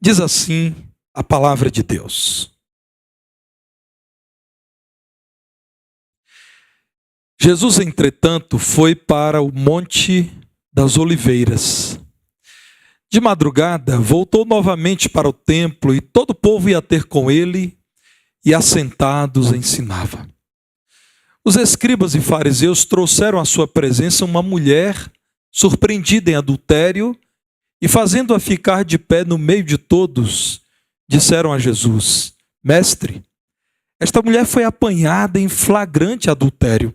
Diz assim a palavra de Deus. Jesus, entretanto, foi para o Monte das Oliveiras. De madrugada, voltou novamente para o templo e todo o povo ia ter com ele e, assentados, ensinava. Os escribas e fariseus trouxeram à sua presença uma mulher surpreendida em adultério e, fazendo-a ficar de pé no meio de todos, disseram a Jesus: Mestre, esta mulher foi apanhada em flagrante adultério.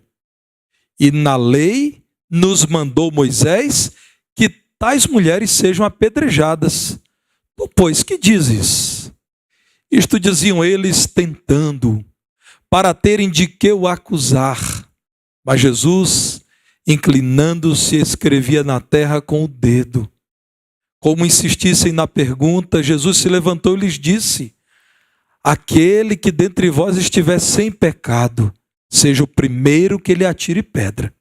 E na lei nos mandou Moisés que tais mulheres sejam apedrejadas. Tu, pois, que dizes? Isto diziam eles tentando, para terem de que o acusar. Mas Jesus, inclinando-se, escrevia na terra com o dedo. Como insistissem na pergunta, Jesus se levantou e lhes disse: Aquele que dentre vós estiver sem pecado, seja o primeiro que lhe atire pedra.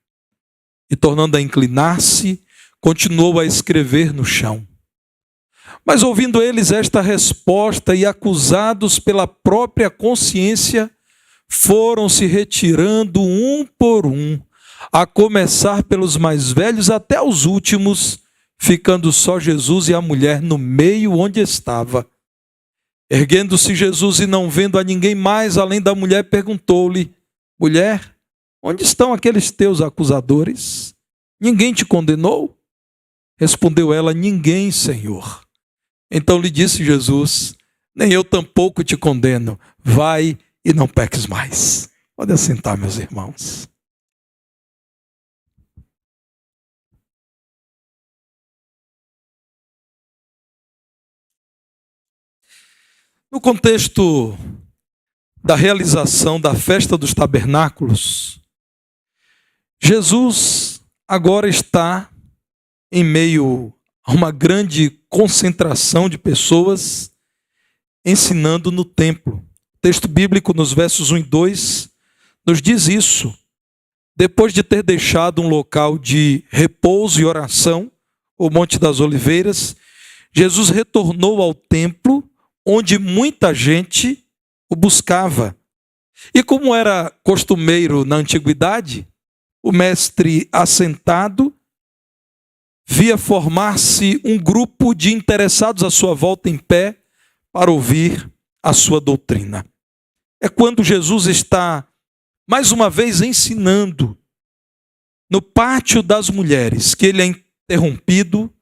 E tornando a inclinar-se, continuou a escrever no chão. Mas ouvindo eles esta resposta e acusados pela própria consciência, foram se retirando um por um, a começar pelos mais velhos até os últimos, ficando só Jesus e a mulher no meio onde estava. Erguendo-se Jesus e não vendo a ninguém mais além da mulher, perguntou-lhe: Mulher, onde estão aqueles teus acusadores? Ninguém te condenou? Respondeu ela: Ninguém, Senhor. Então lhe disse Jesus: Nem eu tampouco te condeno. Vai e não peques mais. Pode assentar, meus irmãos. No contexto da realização da festa dos tabernáculos, Jesus agora está em meio a uma grande concentração de pessoas ensinando no templo. O texto bíblico nos versos 1 e 2 nos diz isso. Depois de ter deixado um local de repouso e oração, o Monte das Oliveiras, Jesus retornou ao templo, onde muita gente o buscava. E como era costumeiro na antiguidade, o mestre assentado via formar-se um grupo de interessados à sua volta em pé para ouvir a sua doutrina. É quando Jesus está mais uma vez ensinando no pátio das mulheres que ele é interrompido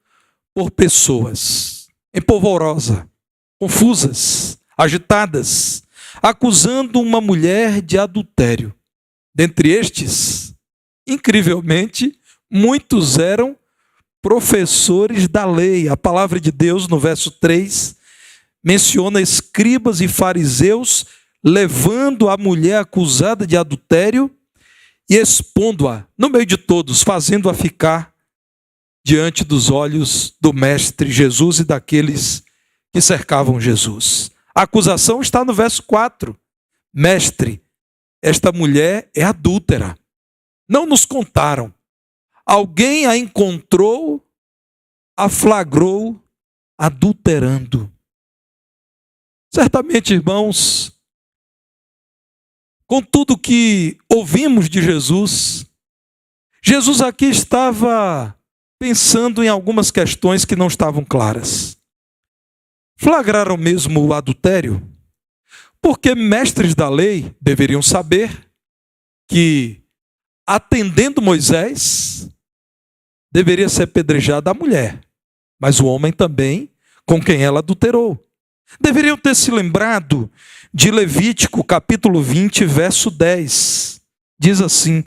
por pessoas empolvorosas, confusas, agitadas, acusando uma mulher de adultério. Dentre estes, incrivelmente, muitos eram professores da lei. A palavra de Deus, no verso 3, menciona escribas e fariseus levando a mulher acusada de adultério e expondo-a no meio de todos, fazendo-a ficar diante dos olhos do mestre Jesus e daqueles que cercavam Jesus. A acusação está no verso 4. Mestre, esta mulher é adúltera. Não nos contaram. Alguém a encontrou, a flagrou adulterando. Certamente, irmãos, com tudo que ouvimos de Jesus, Jesus aqui estava pensando em algumas questões que não estavam claras. Flagraram mesmo o adultério? Porque mestres da lei deveriam saber que, atendendo Moisés, deveria ser apedrejada a mulher, mas o homem também com quem ela adulterou. Deveriam ter se lembrado de Levítico, capítulo 20, verso 10. Diz assim: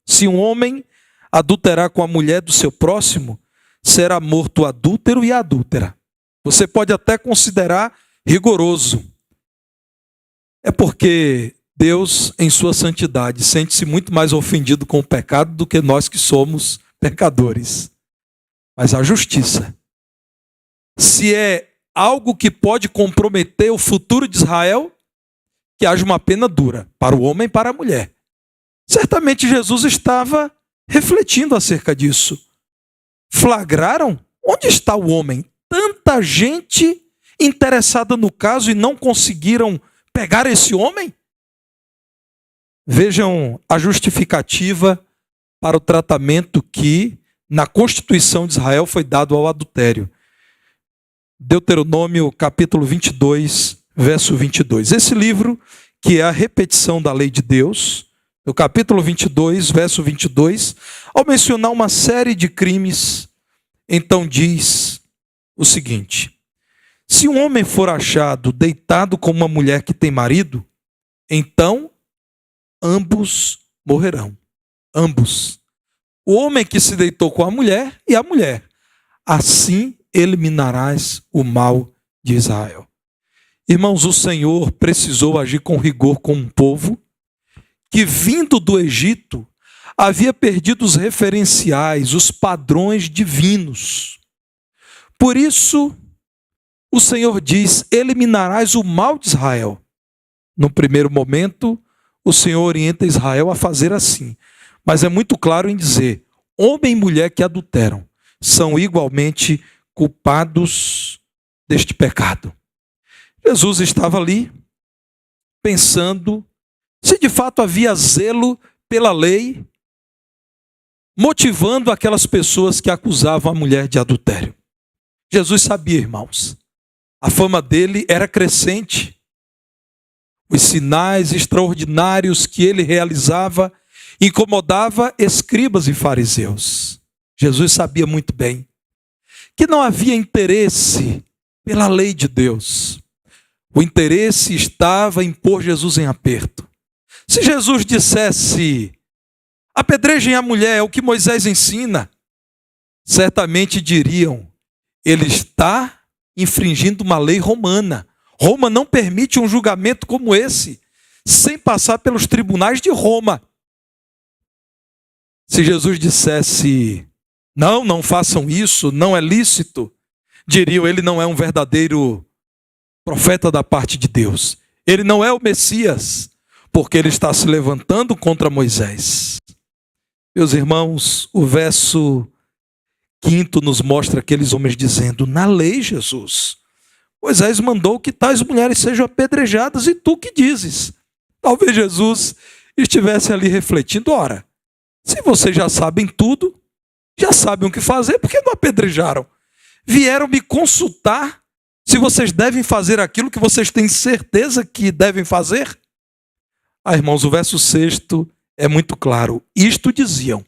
Se um homem adulterar com a mulher do seu próximo, será morto o adúltero e a adúltera. Você pode até considerar rigoroso. É porque Deus, em sua santidade, sente-se muito mais ofendido com o pecado do que nós que somos pecadores. Mas a justiça, se é algo que pode comprometer o futuro de Israel, que haja uma pena dura para o homem e para a mulher. Certamente Jesus estava refletindo acerca disso. Flagraram? Onde está o homem? Tanta gente interessada no caso e não conseguiram pegar esse homem? Vejam a justificativa para o tratamento que na Constituição de Israel foi dado ao adultério. Deuteronômio capítulo 22, verso 22. Esse livro, que é a repetição da lei de Deus, no capítulo 22, verso 22, ao mencionar uma série de crimes, então diz o seguinte: se um homem for achado deitado com uma mulher que tem marido, então ambos morrerão. Ambos. O homem que se deitou com a mulher e a mulher. Assim eliminarás o mal de Israel. Irmãos, o Senhor precisou agir com rigor com um povo que, vindo do Egito, havia perdido os referenciais, os padrões divinos. Por isso, o Senhor diz: eliminarás o mal de Israel. No primeiro momento, o Senhor orienta Israel a fazer assim. Mas é muito claro em dizer: homem e mulher que adulteram são igualmente culpados deste pecado. Jesus estava ali pensando se de fato havia zelo pela lei, motivando aquelas pessoas que acusavam a mulher de adultério. Jesus sabia, irmãos, a fama dele era crescente. Os sinais extraordinários que ele realizava incomodava escribas e fariseus. Jesus sabia muito bem que não havia interesse pela lei de Deus. O interesse estava em pôr Jesus em aperto. Se Jesus dissesse: apedrejem a mulher, é o que Moisés ensina, certamente diriam: ele está infringindo uma lei romana. Roma não permite um julgamento como esse, sem passar pelos tribunais de Roma. Se Jesus dissesse: não façam isso, não é lícito, diriam: ele não é um verdadeiro profeta da parte de Deus. Ele não é o Messias, porque ele está se levantando contra Moisés. Meus irmãos, o verso 5 nos mostra aqueles homens dizendo: na lei, Jesus, Moisés mandou que tais mulheres sejam apedrejadas, e tu que dizes? Talvez Jesus estivesse ali refletindo: ora, se vocês já sabem tudo, já sabem o que fazer, por que não apedrejaram? Vieram me consultar se vocês devem fazer aquilo que vocês têm certeza que devem fazer? Irmãos, o verso 6 é muito claro. Isto diziam,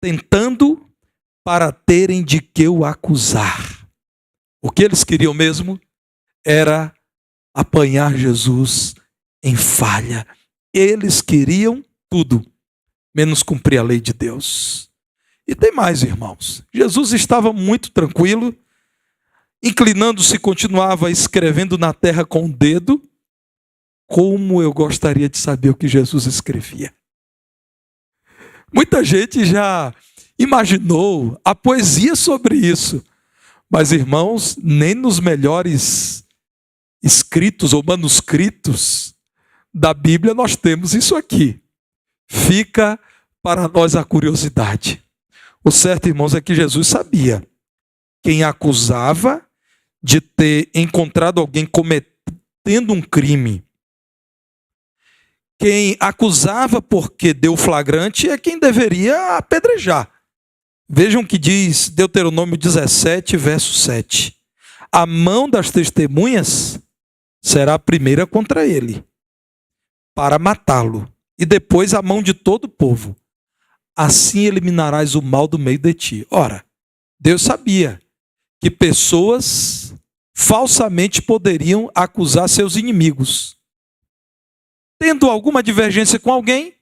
tentando para terem de que o acusar. O que eles queriam mesmo era apanhar Jesus em falha. Eles queriam tudo, menos cumprir a lei de Deus. E tem mais, irmãos. Jesus estava muito tranquilo, inclinando-se, continuava escrevendo na terra com o dedo. Como eu gostaria de saber o que Jesus escrevia. Muita gente já imaginou a poesia sobre isso. Mas, irmãos, nem nos melhores escritos ou manuscritos da Bíblia nós temos isso aqui. Fica para nós a curiosidade. O certo, irmãos, é que Jesus sabia quem acusava de ter encontrado alguém cometendo um crime. Quem acusava porque deu flagrante é quem deveria apedrejar. Vejam o que diz Deuteronômio 17, verso 7. A mão das testemunhas será a primeira contra ele, para matá-lo, e depois a mão de todo o povo. Assim eliminarás o mal do meio de ti. Ora, Deus sabia que pessoas falsamente poderiam acusar seus inimigos. Tendo alguma divergência com alguém,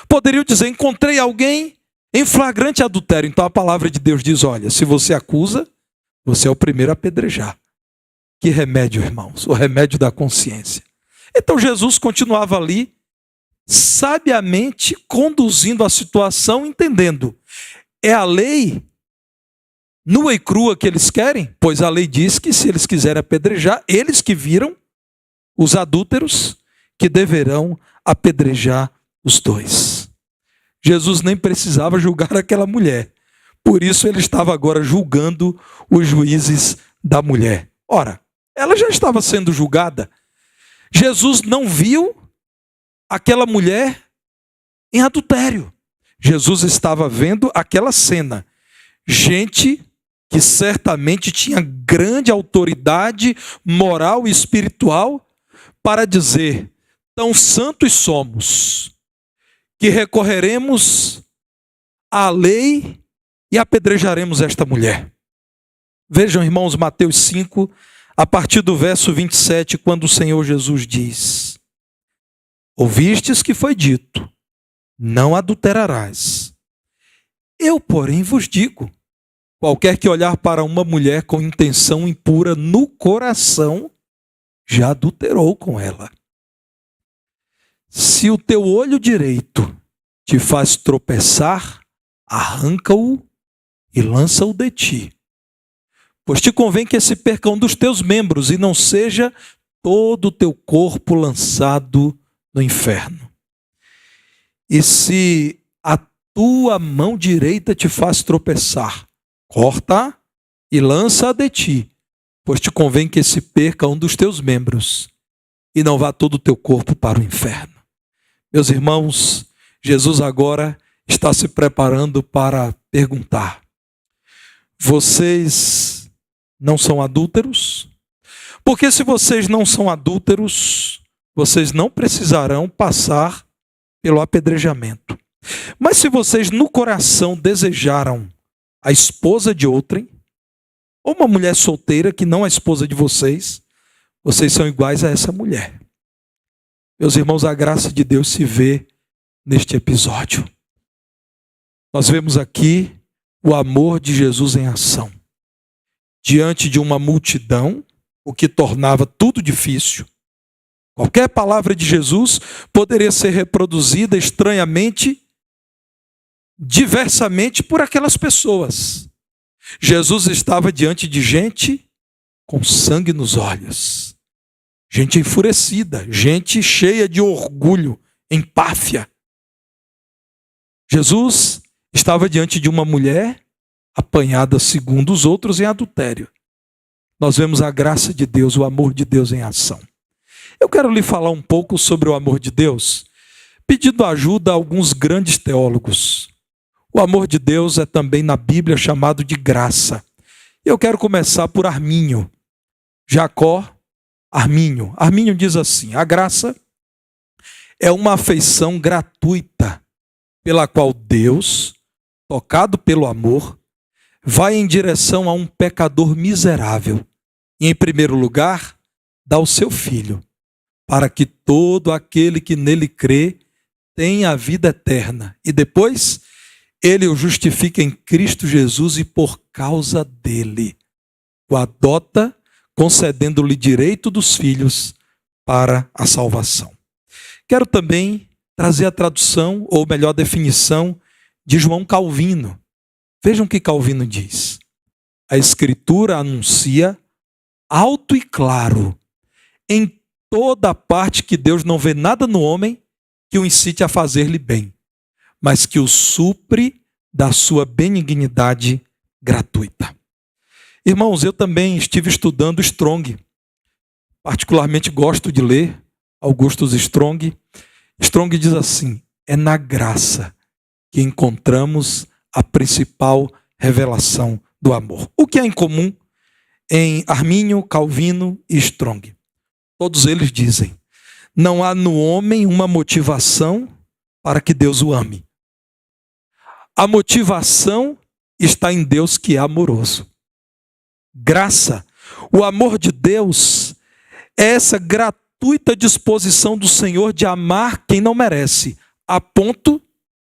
poderiam dizer: encontrei alguém em flagrante adultério. Então a palavra de Deus diz: olha, se você acusa, você é o primeiro a apedrejar. Que remédio, irmãos? O remédio da consciência. Então Jesus continuava ali, sabiamente conduzindo a situação, entendendo: é a lei nua e crua que eles querem? Pois a lei diz que se eles quiserem apedrejar, eles que viram os adúlteros, que deverão apedrejar os dois. Jesus nem precisava julgar aquela mulher. Por isso ele estava agora julgando os juízes da mulher. Ora, ela já estava sendo julgada. Jesus não viu aquela mulher em adultério. Jesus estava vendo aquela cena. Gente que certamente tinha grande autoridade moral e espiritual para dizer: tão santos somos, que recorreremos à lei e apedrejaremos esta mulher. Vejam, irmãos, Mateus 5, a partir do verso 27, quando o Senhor Jesus diz: ouvistes que foi dito, não adulterarás. Eu, porém, vos digo, qualquer que olhar para uma mulher com intenção impura no coração, já adulterou com ela. Se o teu olho direito te faz tropeçar, arranca-o e lança-o de ti. Pois te convém que se perca um dos teus membros e não seja todo o teu corpo lançado no inferno. E se a tua mão direita te faz tropeçar, corta e lança-a de ti, pois te convém que se perca um dos teus membros e não vá todo o teu corpo para o inferno. Meus irmãos, Jesus agora está se preparando para perguntar: vocês não são adúlteros? Porque se vocês não são adúlteros, vocês não precisarão passar pelo apedrejamento. Mas se vocês no coração desejaram a esposa de outrem, ou uma mulher solteira que não é esposa de vocês, vocês são iguais a essa mulher. Meus irmãos, a graça de Deus se vê neste episódio. Nós vemos aqui o amor de Jesus em ação. Diante de uma multidão, o que tornava tudo difícil. Qualquer palavra de Jesus poderia ser reproduzida estranhamente, diversamente por aquelas pessoas. Jesus estava diante de gente com sangue nos olhos, gente enfurecida, gente cheia de orgulho, empáfia. Jesus estava diante de uma mulher apanhada segundo os outros em adultério. Nós vemos a graça de Deus, o amor de Deus em ação. Eu quero lhe falar um pouco sobre o amor de Deus, pedindo ajuda a alguns grandes teólogos. O amor de Deus é também na Bíblia chamado de graça. Eu quero começar por Arminio. Arminio. Arminio diz assim: a graça é uma afeição gratuita pela qual Deus, tocado pelo amor, vai em direção a um pecador miserável e, em primeiro lugar, dá o seu Filho, para que todo aquele que nele crê tenha a vida eterna. E depois, ele o justifica em Cristo Jesus e por causa dele o adota, concedendo-lhe direito dos filhos para a salvação. Quero também trazer a tradução, ou melhor, definição de João Calvino. Vejam o que Calvino diz. A Escritura anuncia alto e claro, em toda parte, que Deus não vê nada no homem que o incite a fazer-lhe bem, mas que o supre da sua benignidade gratuita. Irmãos, eu também estive estudando Strong. Particularmente gosto de ler Augustus Strong. Strong diz assim: é na graça que encontramos a principal revelação do amor. O que há em comum em Arminio, Calvino e Strong? Todos eles dizem: não há no homem uma motivação para que Deus o ame. A motivação está em Deus, que é amoroso. Graça, o amor de Deus é essa gratuita disposição do Senhor de amar quem não merece, a ponto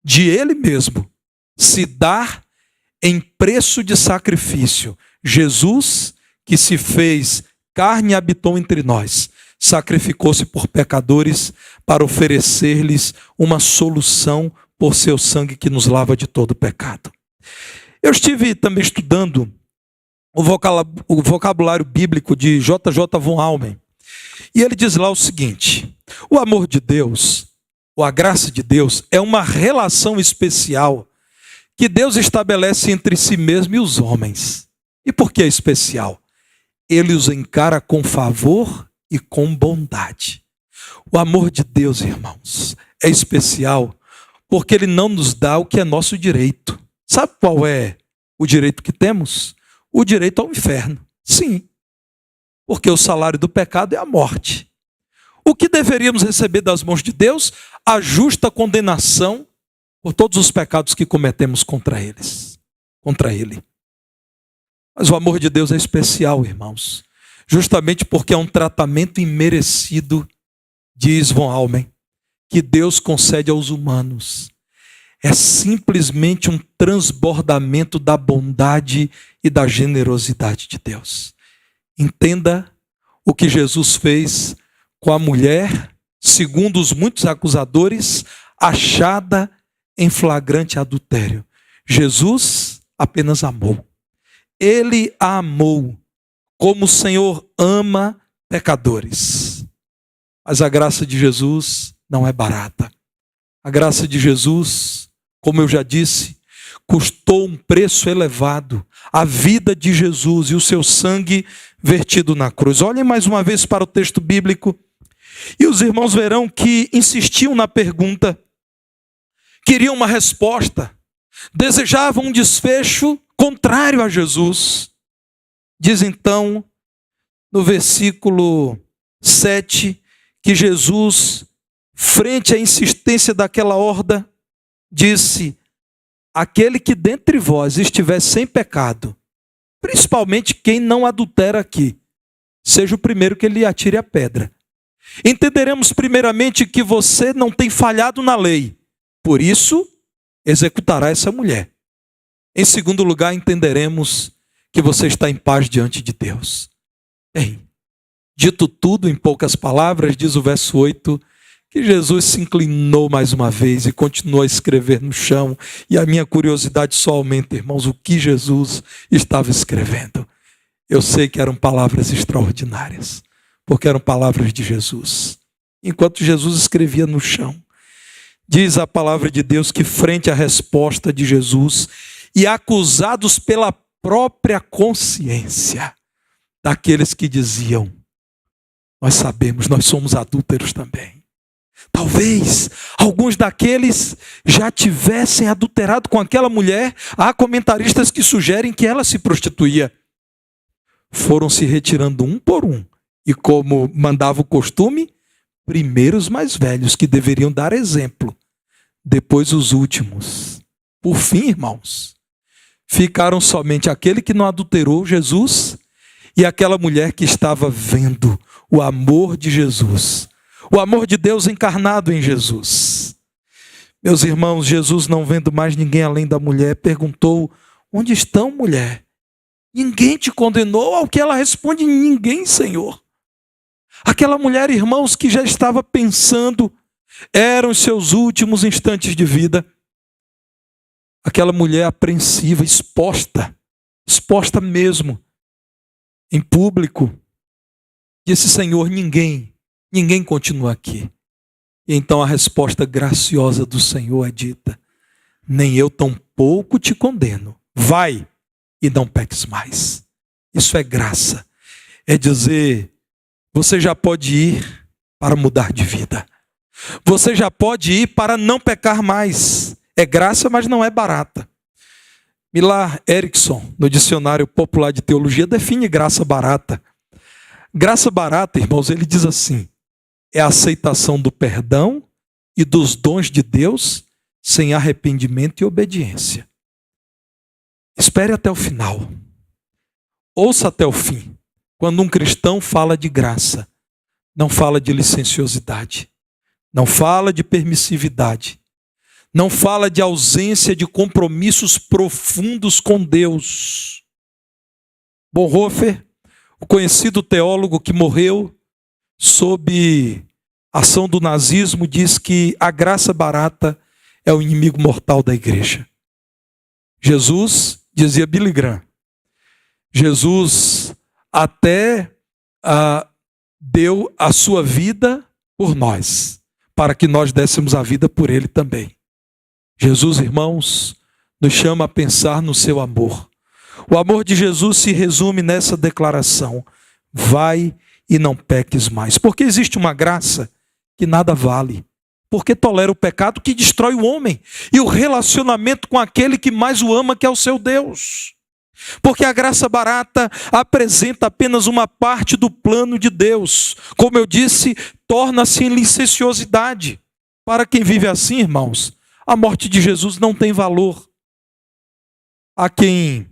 de Ele mesmo se dar em preço de sacrifício. Jesus, que se fez carne e habitou entre nós, sacrificou-se por pecadores para oferecer-lhes uma solução por seu sangue que nos lava de todo pecado. Eu estive também estudando o vocabulário bíblico de J.J. von Almen, e ele diz lá o seguinte: o amor de Deus, ou a graça de Deus, é uma relação especial que Deus estabelece entre si mesmo e os homens. E por que é especial? ele os encara com favor e com bondade. O amor de Deus, irmãos, é especial porque ele não nos dá o que é nosso direito. Sabe qual é o direito que temos? O direito ao inferno. Sim, porque o salário do pecado é a morte. O que deveríamos receber das mãos de Deus? A justa condenação por todos os pecados que cometemos contra ele. Mas o amor de Deus é especial, irmãos, justamente porque é um tratamento imerecido, diz von Halmen, que Deus concede aos humanos. É simplesmente um transbordamento da bondade e da generosidade de Deus. Entenda o que Jesus fez com a mulher, segundo os muitos acusadores, achada em flagrante adultério. Jesus apenas amou. Ele a amou como o Senhor ama pecadores. Mas a graça de Jesus não é barata. A graça de Jesus, como eu já disse, custou um preço elevado. A vida de Jesus e o seu sangue vertido na cruz. Olhem mais uma vez para o texto bíblico. E os irmãos verão que insistiam na pergunta, queriam uma resposta, desejavam um desfecho contrário a Jesus. Diz então, no versículo 7, que Jesus, frente à insistência daquela horda, disse: aquele que dentre vós estiver sem pecado, principalmente quem não adultera aqui, seja o primeiro que lhe atire a pedra. Entenderemos primeiramente que você não tem falhado na lei, por isso executará essa mulher. Em segundo lugar, entenderemos que você está em paz diante de Deus. Bem, dito tudo em poucas palavras, diz o verso 8, que Jesus se inclinou mais uma vez e continuou a escrever no chão. E a minha curiosidade só aumenta, irmãos, o que Jesus estava escrevendo. Eu sei que eram palavras extraordinárias, porque eram palavras de Jesus. Enquanto Jesus escrevia no chão, diz a palavra de Deus que frente à resposta de Jesus e acusados pela própria consciência daqueles que diziam: nós sabemos, nós somos adúlteros também. Talvez alguns daqueles já tivessem adulterado com aquela mulher. Há comentaristas que sugerem que ela se prostituía. Foram se retirando um por um. E como mandava o costume, primeiro os mais velhos, que deveriam dar exemplo. Depois os últimos. Por fim, irmãos, ficaram somente aquele que não adulterou, Jesus, e aquela mulher que estava vendo o amor de Jesus. O amor de Deus encarnado em Jesus. Meus irmãos, Jesus, não vendo mais ninguém além da mulher, perguntou: onde estão, mulher? Ninguém te condenou? Ao que ela responde: ninguém, Senhor. Aquela mulher, irmãos, que já estava pensando, eram os seus últimos instantes de vida. Aquela mulher apreensiva, exposta mesmo, em público, disse: Senhor, ninguém continua aqui. E então a resposta graciosa do Senhor é dita: nem eu tampouco te condeno. Vai e não peques mais. Isso é graça. É dizer: você já pode ir para mudar de vida. Você já pode ir para não pecar mais. É graça, mas não é barata. Millar Erickson, no Dicionário Popular de Teologia, define graça barata. Graça barata, irmãos, ele diz assim: é a aceitação do perdão e dos dons de Deus sem arrependimento e obediência. Espere até o final. Ouça até o fim. Quando um cristão fala de graça, não fala de licenciosidade, não fala de permissividade, não fala de ausência de compromissos profundos com Deus. Bonhoeffer, o conhecido teólogo que morreu sob a ação do nazismo, diz que a graça barata é o inimigo mortal da igreja. Jesus, dizia Billy Graham, Jesus até deu a sua vida por nós, para que nós dessemos a vida por ele também. Jesus, irmãos, nos chama a pensar no seu amor. O amor de Jesus se resume nessa declaração: vai e não peques mais. Porque existe uma graça que nada vale. Porque tolera o pecado que destrói o homem e o relacionamento com aquele que mais o ama, que é o seu Deus. Porque a graça barata apresenta apenas uma parte do plano de Deus. Como eu disse, torna-se em licenciosidade. Para quem vive assim, irmãos, a morte de Jesus não tem valor. Há quem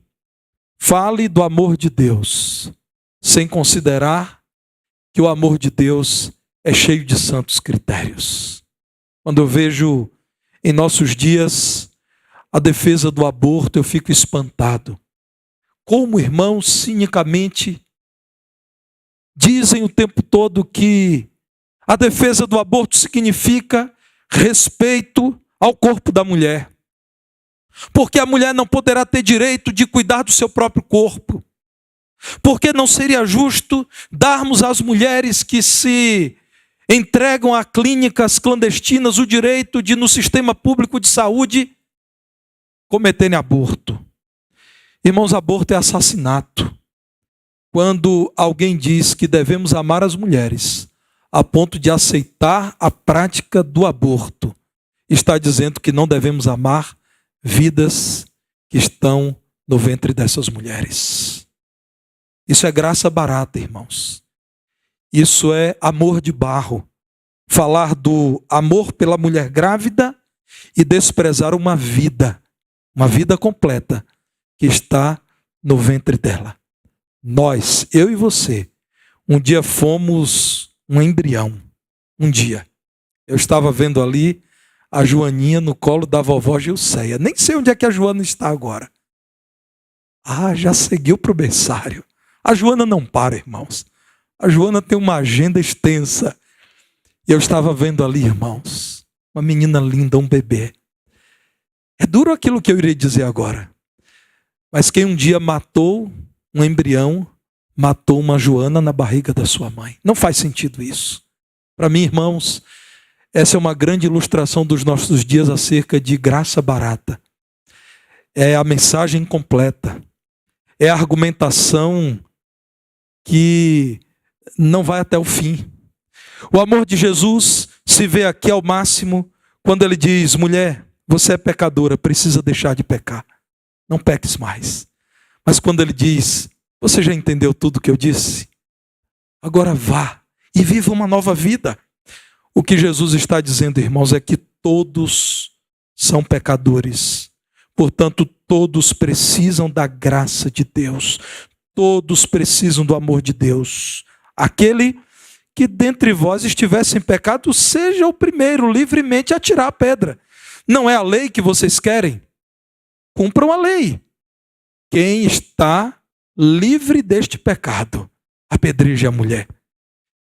fale do amor de Deus, sem considerar que o amor de Deus é cheio de santos critérios. Quando eu vejo em nossos dias a defesa do aborto, eu fico espantado. Como irmãos cinicamente dizem o tempo todo que a defesa do aborto significa respeito ao corpo da mulher. Porque a mulher não poderá ter direito de cuidar do seu próprio corpo. Porque não seria justo darmos às mulheres que se entregam a clínicas clandestinas o direito de, no sistema público de saúde, cometerem aborto. Irmãos, aborto é assassinato. Quando alguém diz que devemos amar as mulheres a ponto de aceitar a prática do aborto, está dizendo que não devemos amar vidas que estão no ventre dessas mulheres. Isso é graça barata, irmãos. Isso é amor de barro. Falar do amor pela mulher grávida e desprezar uma vida completa que está no ventre dela. Nós, eu e você, um dia fomos um embrião. Um dia. Eu estava vendo ali a Joaninha no colo da vovó Gilceia. Nem sei onde é que a Joana está agora. Já seguiu para o berçário. A Joana não para, irmãos. A Joana tem uma agenda extensa. E eu estava vendo ali, irmãos, uma menina linda, um bebê. É duro aquilo que eu irei dizer agora. Mas quem um dia matou um embrião, matou uma Joana na barriga da sua mãe. Não faz sentido isso. Para mim, irmãos, essa é uma grande ilustração dos nossos dias acerca de graça barata. É a mensagem completa. É a argumentação que não vai até o fim. O amor de Jesus se vê aqui ao máximo quando ele diz: mulher, você é pecadora, precisa deixar de pecar. Não peques mais. Mas quando ele diz: você já entendeu tudo que eu disse? Agora vá e viva uma nova vida. O que Jesus está dizendo, irmãos, é que todos são pecadores. Portanto, todos precisam da graça de Deus. Todos precisam do amor de Deus. Aquele que dentre vós estivesse em pecado, seja o primeiro livremente a tirar a pedra. Não é a lei que vocês querem? Cumpram a lei. Quem está livre deste pecado, apedreje a mulher.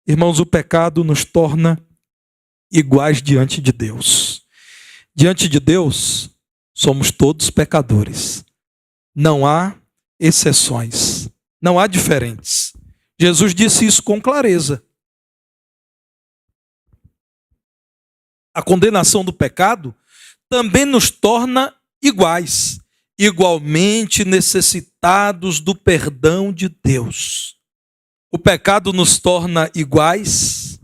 Irmãos, o pecado nos torna iguais diante de Deus. Diante de Deus, somos todos pecadores. Não há exceções. Não há diferentes. Jesus disse isso com clareza. A condenação do pecado também nos torna iguais, igualmente necessitados do perdão de Deus. O pecado nos torna iguais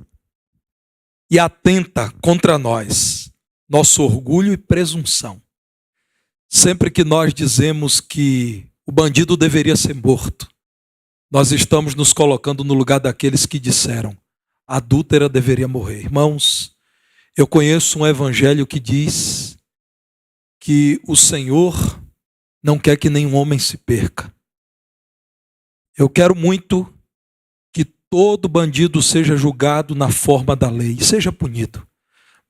e atenta contra nós, nosso orgulho e presunção. Sempre que nós dizemos que o bandido deveria ser morto, nós estamos nos colocando no lugar daqueles que disseram: a adúltera deveria morrer. Irmãos, eu conheço um evangelho que diz que o Senhor não quer que nenhum homem se perca. Eu quero muito que todo bandido seja julgado na forma da lei e seja punido.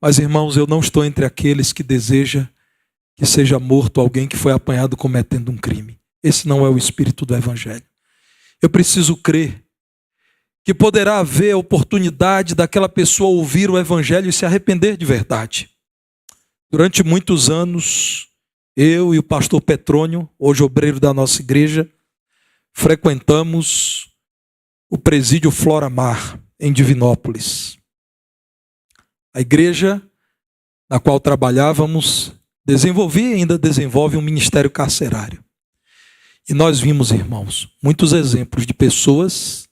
Mas, irmãos, eu não estou entre aqueles que desejam que seja morto alguém que foi apanhado cometendo um crime. Esse não é o espírito do evangelho. Eu preciso crer que poderá haver a oportunidade daquela pessoa ouvir o evangelho e se arrepender de verdade. Durante muitos anos, eu e o pastor Petrônio, hoje obreiro da nossa igreja, frequentamos o presídio Flora Mar, em Divinópolis. A igreja na qual trabalhávamos desenvolvia e ainda desenvolve um ministério carcerário. E nós vimos, irmãos, muitos exemplos de pessoas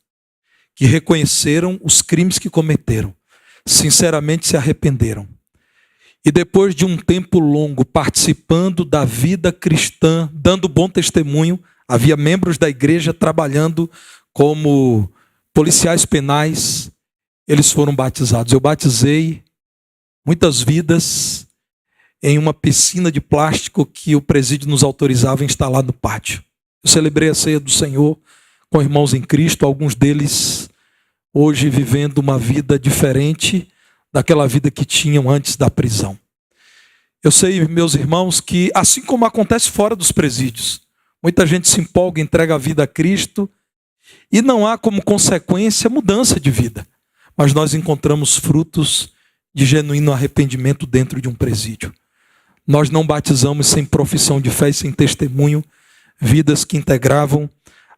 que reconheceram os crimes que cometeram, sinceramente se arrependeram. E depois de um tempo longo participando da vida cristã, dando bom testemunho, havia membros da igreja trabalhando como policiais penais, eles foram batizados. Eu batizei muitas vidas em uma piscina de plástico que o presídio nos autorizava a instalar no pátio. Eu celebrei a ceia do Senhor com irmãos em Cristo, alguns deles hoje vivendo uma vida diferente daquela vida que tinham antes da prisão. Eu sei, meus irmãos, que assim como acontece fora dos presídios, muita gente se empolga, entrega a vida a Cristo e não há como consequência mudança de vida. Mas nós encontramos frutos de genuíno arrependimento dentro de um presídio. Nós não batizamos sem profissão de fé e sem testemunho vidas que integravam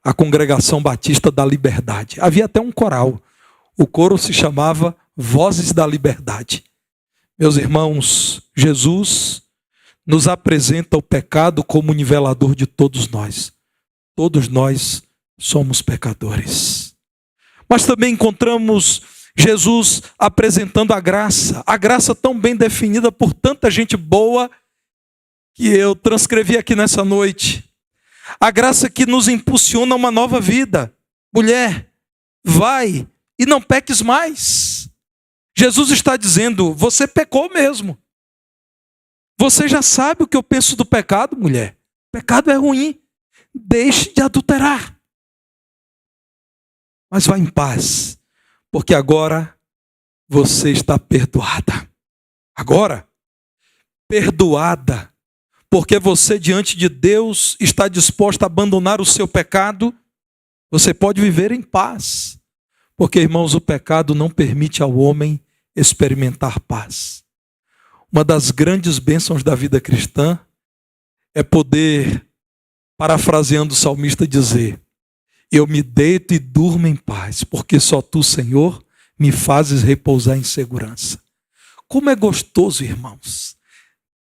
a Congregação Batista da Liberdade. Havia até um coral. O coro se chamava Vozes da Liberdade. Meus irmãos, Jesus nos apresenta o pecado como nivelador de todos nós. Todos nós somos pecadores. Mas também encontramos Jesus apresentando a graça tão bem definida por tanta gente boa que eu transcrevi aqui nessa noite. A graça que nos impulsiona a uma nova vida. Mulher, vai e não peques mais. Jesus está dizendo, você pecou mesmo. Você já sabe o que eu penso do pecado, mulher. Pecado é ruim. Deixe de adulterar. Mas vá em paz, porque agora você está perdoada. Agora, perdoada, porque você diante de Deus está disposta a abandonar o seu pecado, você pode viver em paz. Porque, irmãos, o pecado não permite ao homem experimentar paz. Uma das grandes bênçãos da vida cristã é poder, parafraseando o salmista, dizer: eu me deito e durmo em paz, porque só tu, Senhor, me fazes repousar em segurança. Como é gostoso, irmãos,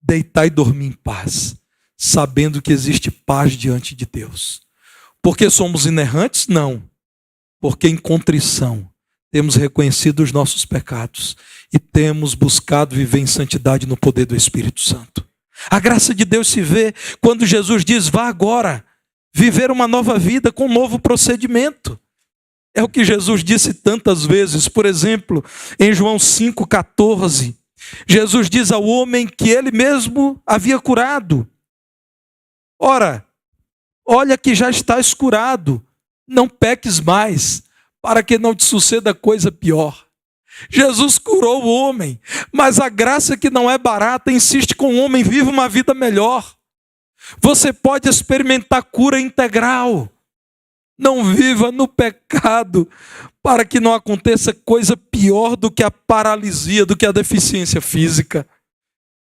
deitar e dormir em paz, sabendo que existe paz diante de Deus. Porque somos inerrantes? Não. Porque em contrição temos reconhecido os nossos pecados e temos buscado viver em santidade no poder do Espírito Santo. A graça de Deus se vê quando Jesus diz: vá agora viver uma nova vida com um novo procedimento. É o que Jesus disse tantas vezes. Por exemplo, em João 5,14, Jesus diz ao homem que ele mesmo havia curado: ora, olha que já estás curado, não peques mais, para que não te suceda coisa pior. Jesus curou o homem, mas a graça que não é barata insiste com o homem viva uma vida melhor. Você pode experimentar cura integral. Não viva no pecado para que não aconteça coisa pior do que a paralisia, do que a deficiência física.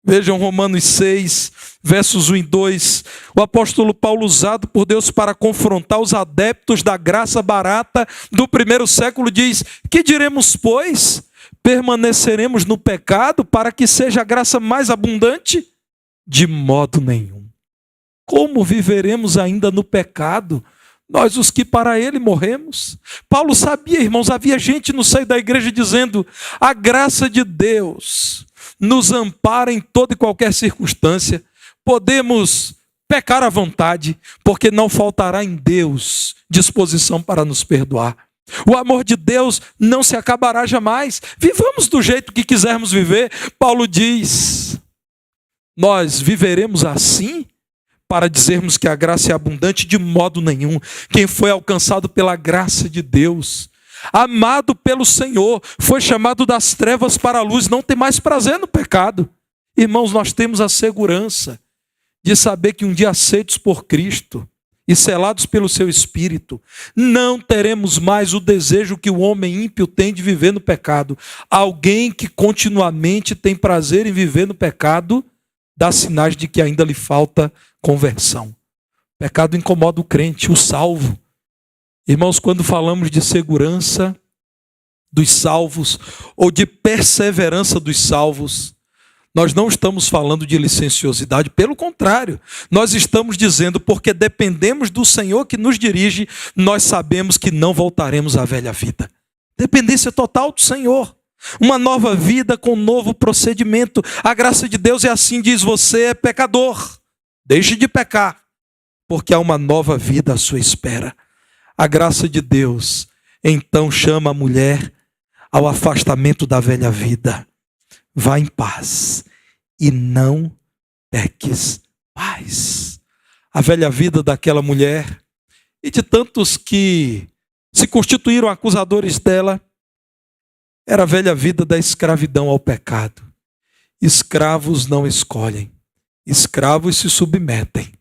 Vejam Romanos 6, versos 1 e 2. O apóstolo Paulo, usado por Deus para confrontar os adeptos da graça barata do primeiro século, diz: que diremos, pois? Permaneceremos no pecado para que seja a graça mais abundante? De modo nenhum. Como viveremos ainda no pecado, nós os que para ele morremos? Paulo sabia, irmãos, havia gente no seio da igreja dizendo: a graça de Deus nos ampara em toda e qualquer circunstância. Podemos pecar à vontade, porque não faltará em Deus disposição para nos perdoar. O amor de Deus não se acabará jamais. Vivamos do jeito que quisermos viver. Paulo diz: nós viveremos assim para dizermos que a graça é abundante? De modo nenhum. Quem foi alcançado pela graça de Deus, amado pelo Senhor, foi chamado das trevas para a luz, não tem mais prazer no pecado. Irmãos, nós temos a segurança de saber que um dia aceitos por Cristo e selados pelo seu Espírito, não teremos mais o desejo que o homem ímpio tem de viver no pecado. Alguém que continuamente tem prazer em viver no pecado dá sinais de que ainda lhe falta conversão. O pecado incomoda o crente, o salvo. Irmãos, quando falamos de segurança dos salvos ou de perseverança dos salvos, Nós não estamos falando de licenciosidade, pelo contrário, nós estamos dizendo, porque dependemos do Senhor que nos dirige, nós sabemos que não voltaremos à velha vida. Dependência total do Senhor. Uma nova vida com um novo procedimento. A graça de Deus é assim, diz: você é pecador, deixe de pecar, porque há uma nova vida à sua espera. A graça de Deus então chama a mulher ao afastamento da velha vida. Vá em paz e não peques mais. A velha vida daquela mulher e de tantos que se constituíram acusadores dela era a velha vida da escravidão ao pecado. Escravos não escolhem, escravos se submetem.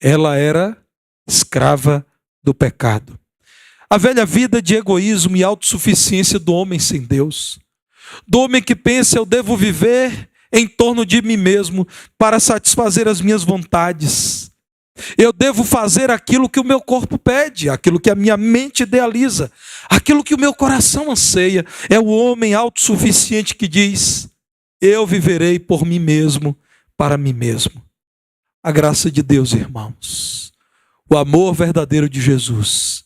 Ela era escrava do pecado. A velha vida de egoísmo e autossuficiência do homem sem Deus. Do homem que pensa: eu devo viver em torno de mim mesmo para satisfazer as minhas vontades. Eu devo fazer aquilo que o meu corpo pede, aquilo que a minha mente idealiza, aquilo que o meu coração anseia. É o homem autossuficiente que diz: eu viverei por mim mesmo, para mim mesmo. A graça de Deus, irmãos, o amor verdadeiro de Jesus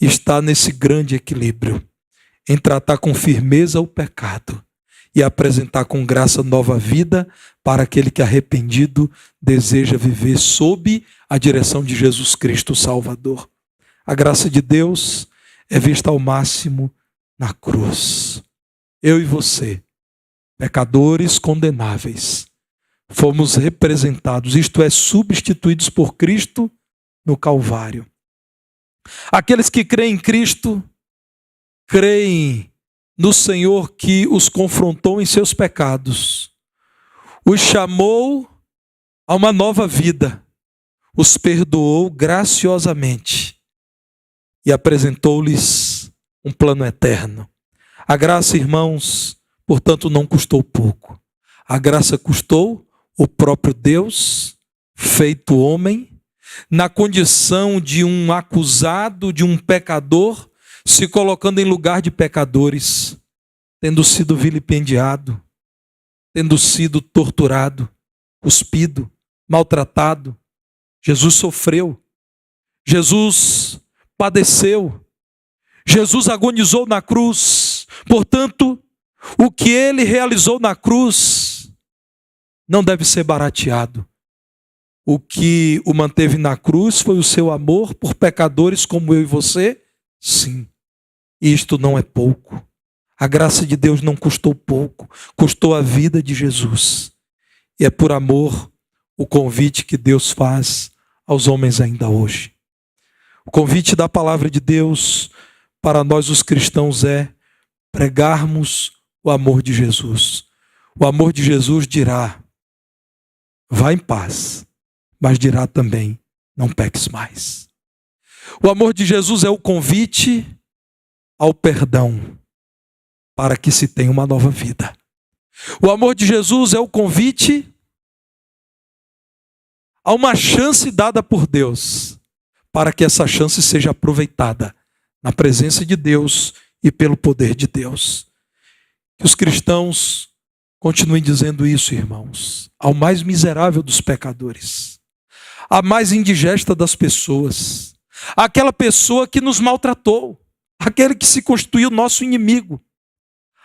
está nesse grande equilíbrio em tratar com firmeza o pecado e apresentar com graça nova vida para aquele que, arrependido, deseja viver sob a direção de Jesus Cristo, o Salvador. A graça de Deus é vista ao máximo na cruz. Eu e você, pecadores condenáveis, fomos representados, isto é, substituídos por Cristo no Calvário. Aqueles que creem em Cristo, creem no Senhor que os confrontou em seus pecados, os chamou a uma nova vida, os perdoou graciosamente e apresentou-lhes um plano eterno. A graça, irmãos, portanto, não custou pouco. A graça custou o próprio Deus, feito homem, na condição de um acusado, de um pecador, se colocando em lugar de pecadores, tendo sido vilipendiado, tendo sido torturado, cuspido, maltratado. Jesus sofreu, Jesus padeceu, Jesus agonizou na cruz. Portanto, o que ele realizou na cruz não deve ser barateado. O que o manteve na cruz foi o seu amor por pecadores como eu e você? Sim. E isto não é pouco. A graça de Deus não custou pouco, custou a vida de Jesus. E é por amor o convite que Deus faz aos homens ainda hoje. O convite da palavra de Deus para nós os cristãos é pregarmos o amor de Jesus. O amor de Jesus dirá: vá em paz, mas dirá também: não peques mais. O amor de Jesus é o convite ao perdão, para que se tenha uma nova vida. O amor de Jesus é o convite a uma chance dada por Deus, para que essa chance seja aproveitada na presença de Deus e pelo poder de Deus. Que os cristãos continuem dizendo isso, irmãos, ao mais miserável dos pecadores, à mais indigesta das pessoas, àquela pessoa que nos maltratou, aquele que se constituiu nosso inimigo,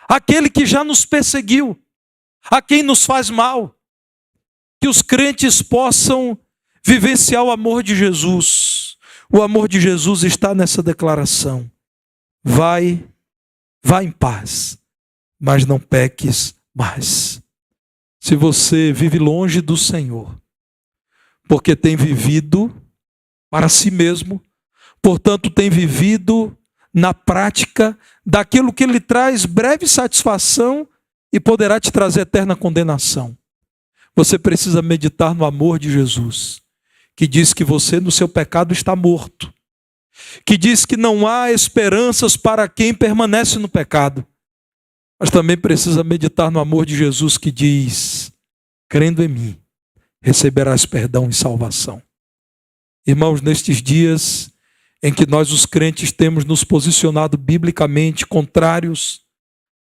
aquele que já nos perseguiu, a quem nos faz mal. Que os crentes possam vivenciar o amor de Jesus. O amor de Jesus está nessa declaração: vai em paz, mas não peques mais. Se você vive longe do Senhor, porque tem vivido para si mesmo, portanto tem vivido na prática daquilo que lhe traz breve satisfação e poderá te trazer eterna condenação. Você precisa meditar no amor de Jesus, que diz que você no seu pecado está morto, que diz que não há esperanças para quem permanece no pecado. Mas também precisa meditar no amor de Jesus, que diz: crendo em mim, receberás perdão e salvação. Irmãos, nestes dias em que nós os crentes temos nos posicionado biblicamente contrários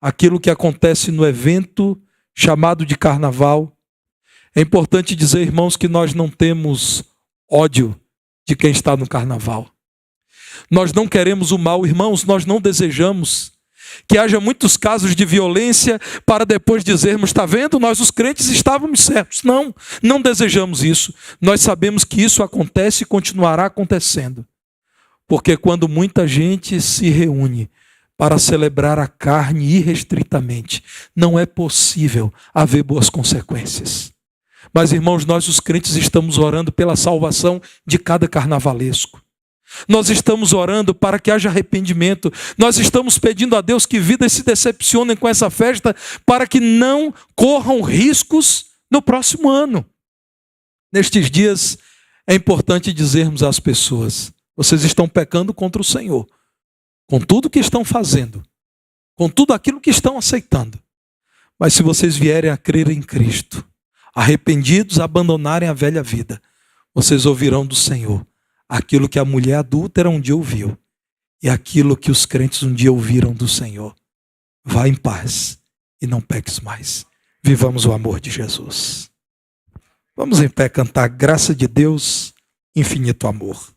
àquilo que acontece no evento chamado de carnaval. É importante dizer, irmãos, que nós não temos ódio de quem está no carnaval. Nós não queremos o mal, irmãos, nós não desejamos que haja muitos casos de violência para depois dizermos, está vendo, nós os crentes estávamos certos. Não, não desejamos isso. Nós sabemos que isso acontece e continuará acontecendo. Porque quando muita gente se reúne para celebrar a carne irrestritamente, não é possível haver boas consequências. Mas, irmãos, nós os crentes estamos orando pela salvação de cada carnavalesco. Nós estamos orando para que haja arrependimento. Nós estamos pedindo a Deus que vidas se decepcionem com essa festa para que não corram riscos no próximo ano. Nestes dias é importante dizermos às pessoas, vocês estão pecando contra o Senhor, com tudo que estão fazendo, com tudo aquilo que estão aceitando. Mas se vocês vierem a crer em Cristo, arrependidos, abandonarem a velha vida, vocês ouvirão do Senhor aquilo que a mulher adúltera um dia ouviu e aquilo que os crentes um dia ouviram do Senhor. Vá em paz e não peques mais. Vivamos o amor de Jesus. Vamos em pé cantar Graça de Deus, Infinito Amor.